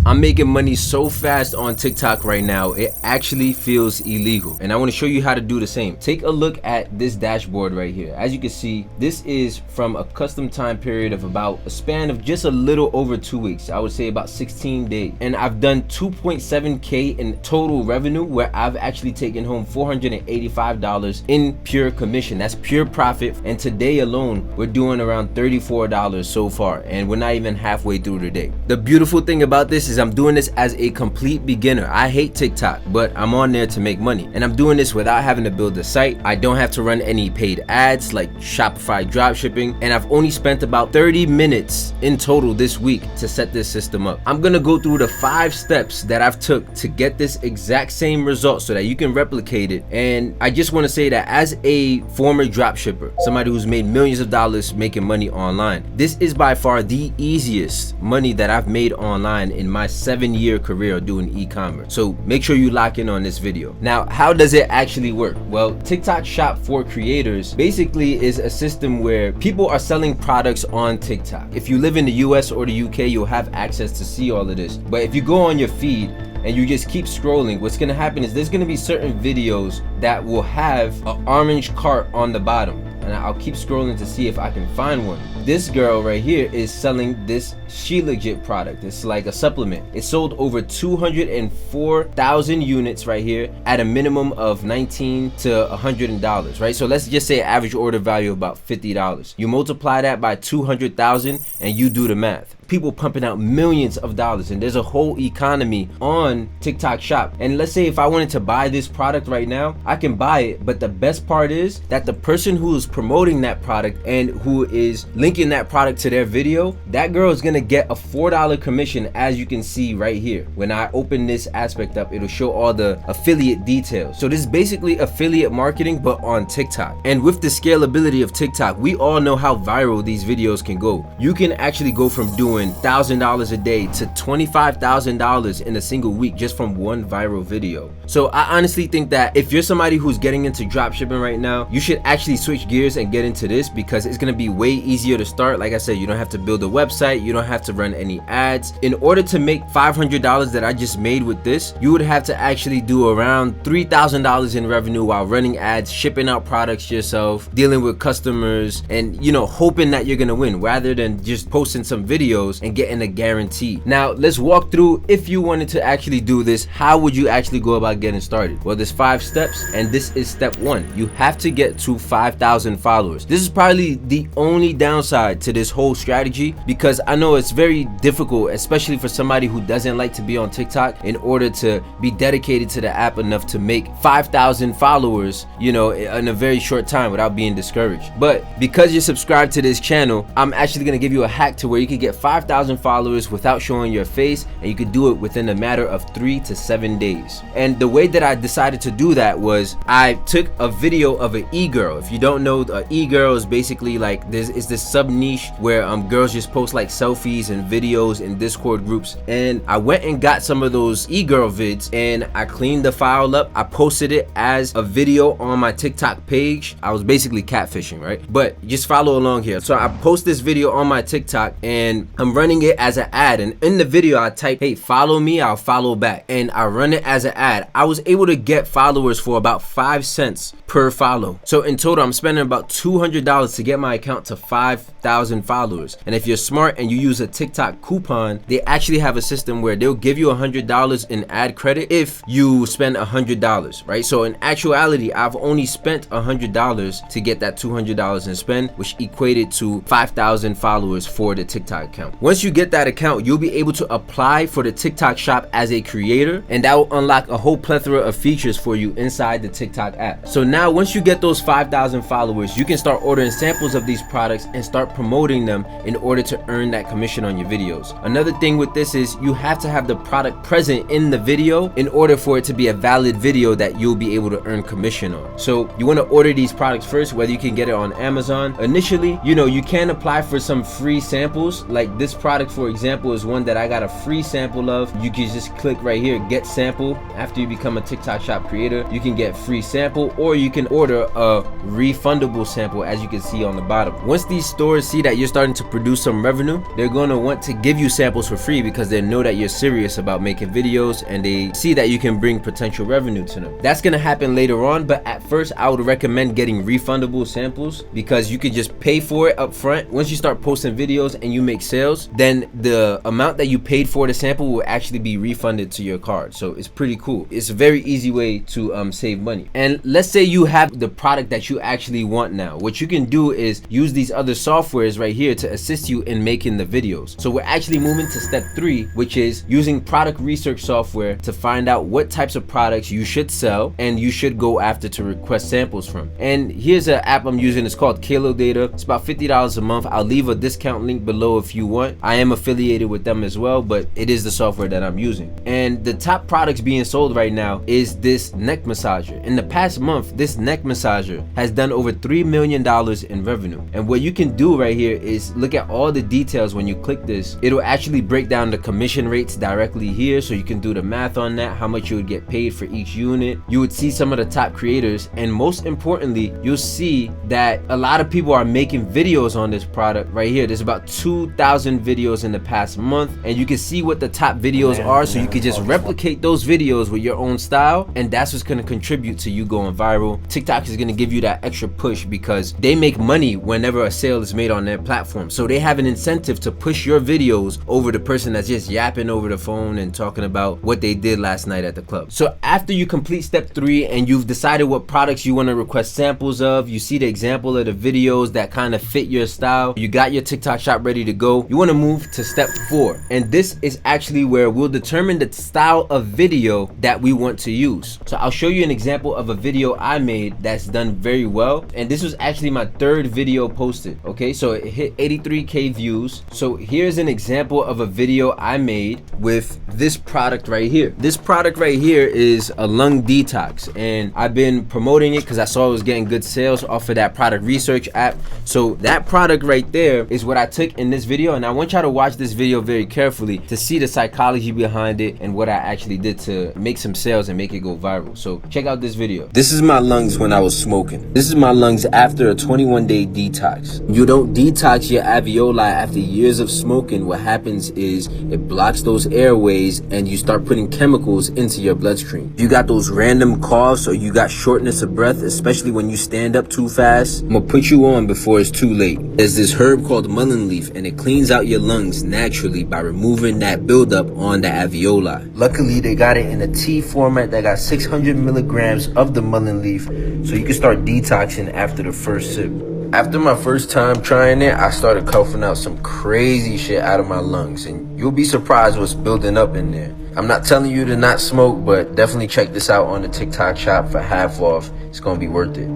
I'm making money so fast on TikTok right now, it actually feels illegal. And I want to show you how to do the same. Take a look at this dashboard right here. As you can see, this is from a custom time period of about a span of just a little over 2 weeks. I would say about 16 days. And I've done 2.7K in total revenue, where I've actually taken home $485 in pure commission. That's pure profit. And today alone, we're doing around $34 so far. And we're not even halfway through the day. The beautiful thing about this is I'm doing this as a complete beginner. I hate TikTok, but I'm on there to make money. And I'm doing this without having to build a site. I don't have to run any paid ads like Shopify dropshipping. And I've only spent about 30 minutes in total this week to set this system up. I'm gonna go through the 5 steps that I've took to get this exact same result so that you can replicate it. And I just want to say that as a former dropshipper, somebody who's made millions of dollars making money online, this is by far the easiest money that I've made online in my 7-year career doing e-commerce. So make sure you lock in on this video. Now, how does it actually work? Well, TikTok Shop for creators basically is a system where people are selling products on TikTok. If you live in the US or the UK, you'll have access to see all of this. But if you go on your feed and you just keep scrolling, what's gonna happen is there's gonna be certain videos that will have an orange cart on the bottom. And I'll keep scrolling to see if I can find one. This girl right here is selling this She Legit product. It's like a supplement. It sold over 204,000 units right here at a minimum of $19 to $100, right? So let's just say average order value of about $50. You multiply that by 200,000 and you do the math. People pumping out millions of dollars, and there's a whole economy on TikTok Shop. And let's say if I wanted to buy this product right now, I can buy it. But the best part is that the person who is promoting that product and who is linking that product to their video, that girl is gonna get a $4 commission, as you can see right here. When I open this aspect up, it'll show all the affiliate details. So this is basically affiliate marketing, but on TikTok. And with the scalability of TikTok, we all know how viral these videos can go. You can actually go from doing $1,000 a day to $25,000 in a single week just from one viral video. So I honestly think that if you're somebody who's getting into dropshipping right now, you should actually switch gears and get into this, because it's gonna be way easier to start. Like I said, you don't have to build a website, you don't have to run any ads. In order to make $500 that I just made with this, you would have to actually do around $3,000 in revenue while running ads, shipping out products yourself, dealing with customers, and hoping that you're gonna win, rather than just posting some videos and getting a guarantee. Now let's walk through, if you wanted to actually do this, how would you actually go about getting started? Well, there's 5 steps, and this is step 1. You have to get to 5,000 followers. This is probably the only downside to this whole strategy, because I know it's very difficult, especially for somebody who doesn't like to be on TikTok, in order to be dedicated to the app enough to make 5,000 followers, in a very short time without being discouraged. But because you're subscribed to this channel, I'm actually going to give you a hack to where you can get 5,000 followers without showing your face, and you could do it within a matter of 3 to 7 days. And the way that I decided to do that was I took a video of an e-girl. If you don't know, an e-girl is basically like this sub niche where girls just post like selfies and videos in Discord groups. And I went and got some of those e-girl vids, and I cleaned the file up. I posted it as a video on my TikTok page. I was basically catfishing, right? But just follow along here. So I post this video on my TikTok, and I'm running it as an ad. And in the video I type, hey, follow me, I'll follow back. And I run it as an ad. I was able to get followers for about 5 cents per follow. So in total, I'm spending about $200 to get my account to 5,000 followers. And if you're smart and you use a TikTok coupon, they actually have a system where they'll give you $100 in ad credit if you spend $100, right? So in actuality, I've only spent $100 to get that $200 in spend, which equated to 5,000 followers for the TikTok account. Once you get that account, you'll be able to apply for the TikTok Shop as a creator, and that will unlock a whole plethora of features for you inside the TikTok app. So now once you get those 5,000 followers, you can start ordering samples of these products and start promoting them in order to earn that commission on your videos. Another thing with this is you have to have the product present in the video in order for it to be a valid video that you'll be able to earn commission on. So you want to order these products first, whether you can get it on Amazon. Initially, you can apply for some free samples like this This product, for example, is one that I got a free sample of. You can just click right here, get sample. After you become a TikTok shop creator, you can get free sample, or you can order a refundable sample, as you can see on the bottom. Once these stores see that you're starting to produce some revenue, they're going to want to give you samples for free because they know that you're serious about making videos and they see that you can bring potential revenue to them. That's going to happen later on, but at first I would recommend getting refundable samples because you can just pay for it up front. Once you start posting videos and you make sales, then the amount that you paid for the sample will actually be refunded to your card. So it's pretty cool. It's a very easy way to save money. And let's say you have the product that you actually want now. What you can do is use these other softwares right here to assist you in making the videos. So we're actually moving to step 3, which is using product research software to find out what types of products you should sell and you should go after to request samples from. And here's an app I'm using. It's called Kilo Data. It's about $50 a month. I'll leave a discount link below if you want. I am affiliated with them as well, but it is the software that I'm using. And the top products being sold right now is this neck massager. In the past month, this neck massager has done over $3 million in revenue. And what you can do right here is look at all the details. When you click this, it'll actually break down the commission rates directly here, so you can do the math on that, how much you would get paid for each unit. You would see some of the top creators, and most importantly, you'll see that a lot of people are making videos on this product right here. There's about 2,000 videos in the past month, and you can see what the top videos are, so you can just replicate those videos with your own style, and that's what's going to contribute to you going viral. TikTok is going to give you that extra push because they make money whenever a sale is made on their platform, so they have an incentive to push your videos over the person that's just yapping over the phone and talking about what they did last night at the club. So after you complete step 3 and you've decided what products you want to request samples of, you see the example of the videos that kind of fit your style, you got your TikTok shop ready to go, you want to move to step 4. And this is actually where we'll determine the style of video that we want to use. So I'll show you an example of a video I made that's done very well, and this was actually my 3rd video posted. Okay, so it hit 83k views. So here's an example of a video I made with this product right here. This product right here is a lung detox, and I've been promoting it because I saw it was getting good sales off of that product research app. So that product right there is what I took in this video, and I want y'all to watch this video very carefully to see the psychology behind it and what I actually did to make some sales and make it go viral. So check out this video. This is my lungs when I was smoking. This is my lungs after a 21-day detox. You don't detox your alveoli after years of smoking. What happens is it blocks those airways and you start putting chemicals into your bloodstream. You got those random coughs or you got shortness of breath, especially when you stand up too fast, I'm gonna put you on before it's too late. There's this herb called mullein leaf, and it cleans out your lungs naturally by removing that buildup on the alveoli. Luckily, they got it in a tea format that got 600 milligrams of the mullein leaf, so you can start detoxing after the first sip. After my first time trying it, I started coughing out some crazy shit out of my lungs, and you'll be surprised what's building up in there. I'm not telling you to not smoke, but definitely check this out on the TikTok shop for half off. It's gonna be worth it.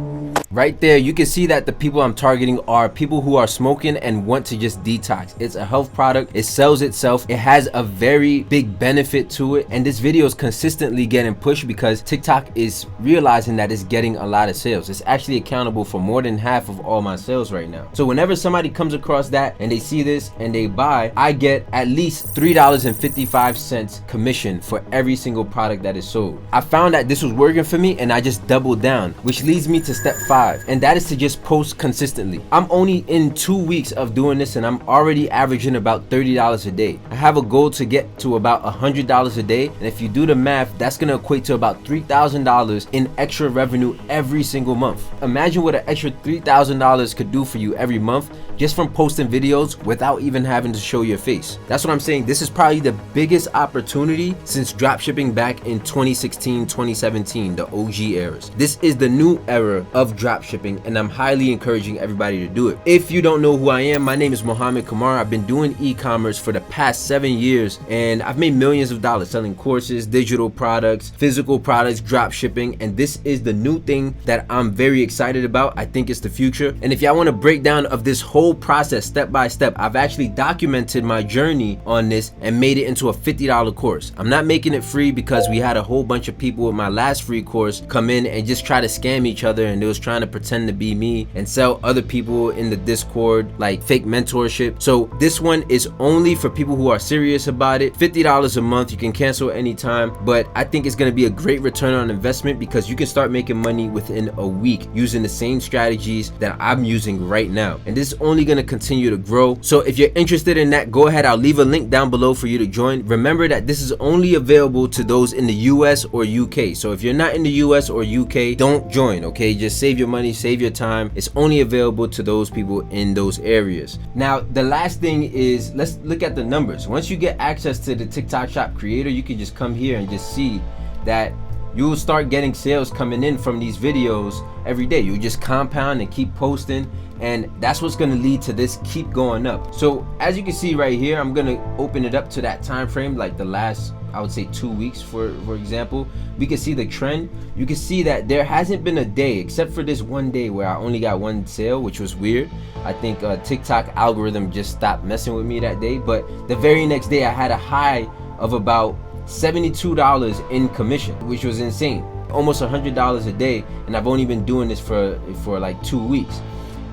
Right there, you can see that the people I'm targeting are people who are smoking and want to just detox. It's a health product. It sells itself. It has a very big benefit to it. And this video is consistently getting pushed because TikTok is realizing that it's getting a lot of sales. It's actually accountable for more than half of all my sales right now. So whenever somebody comes across that and they see this and they buy, I get at least $3.55 commission for every single product that is sold. I found that this was working for me and I just doubled down, which leads me to step 5. And that is to just post consistently. I'm only in 2 weeks of doing this and I'm already averaging about $30 a day. I have a goal to get to about $100 a day, and if you do the math, that's gonna equate to about $3,000 in extra revenue every single month. Imagine what an extra $3,000 could do for you every month just from posting videos without even having to show your face. That's what I'm saying. This is probably the biggest opportunity since dropshipping back in 2016, 2017, the OG eras. This is the new era of dropshipping, and I'm highly encouraging everybody to do it. If you don't know who I am, my name is Mohamed Camara. I've been doing e-commerce for the past 7 years, and I've made millions of dollars selling courses, digital products, physical products, dropshipping, and this is the new thing that I'm very excited about. I think it's the future. And if y'all want a breakdown of this whole process step by step, I've actually documented my journey on this and made it into a $50 course. I'm not making it free because we had a whole bunch of people with my last free course come in and just try to scam each other, and they was trying trying to pretend to be me and sell other people in the Discord like fake mentorship. So this one is only for people who are serious about it. $50 a month, you can cancel anytime, but I think it's going to be a great return on investment because you can start making money within a week using the same strategies that I'm using right now, and this is only going to continue to grow. So if you're interested in that, go ahead, I'll leave a link down below for you to join. Remember that this is only available to those in the US or UK. So if you're not in the US or UK, don't join, okay? Just save your money, save your time. It's only available to those people in those areas. Now the last thing is, let's look at the numbers. Once you get access to the TikTok shop creator, you can just come here and just see that you will start getting sales coming in from these videos every day. You just compound and keep posting, and that's what's going to lead to this keep going up. So as you can see right here, I'm going to open it up to that time frame, like the last, I would say 2 weeks for example. We can see the trend. You can see that there hasn't been a day except for this one day where I only got one sale, which was weird. I think TikTok algorithm just stopped messing with me that day, but the very next day I had a high of about $72 in commission, which was insane. Almost $100 a day, and I've only been doing this for like 2 weeks.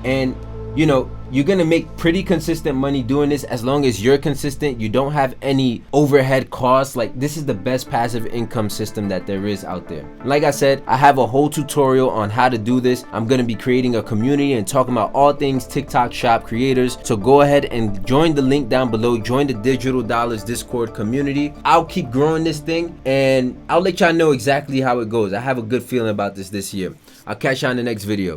And you know, you're gonna make pretty consistent money doing this as long as you're consistent. You don't have any overhead costs. Like, this is the best passive income system that there is out there. Like I said, I have a whole tutorial on how to do this. I'm gonna be creating a community and talking about all things TikTok shop creators. So go ahead and join the link down below. Join the Digital Dollars Discord community. I'll keep growing this thing and I'll let y'all know exactly how it goes. I have a good feeling about this year. I'll catch y'all in the next video.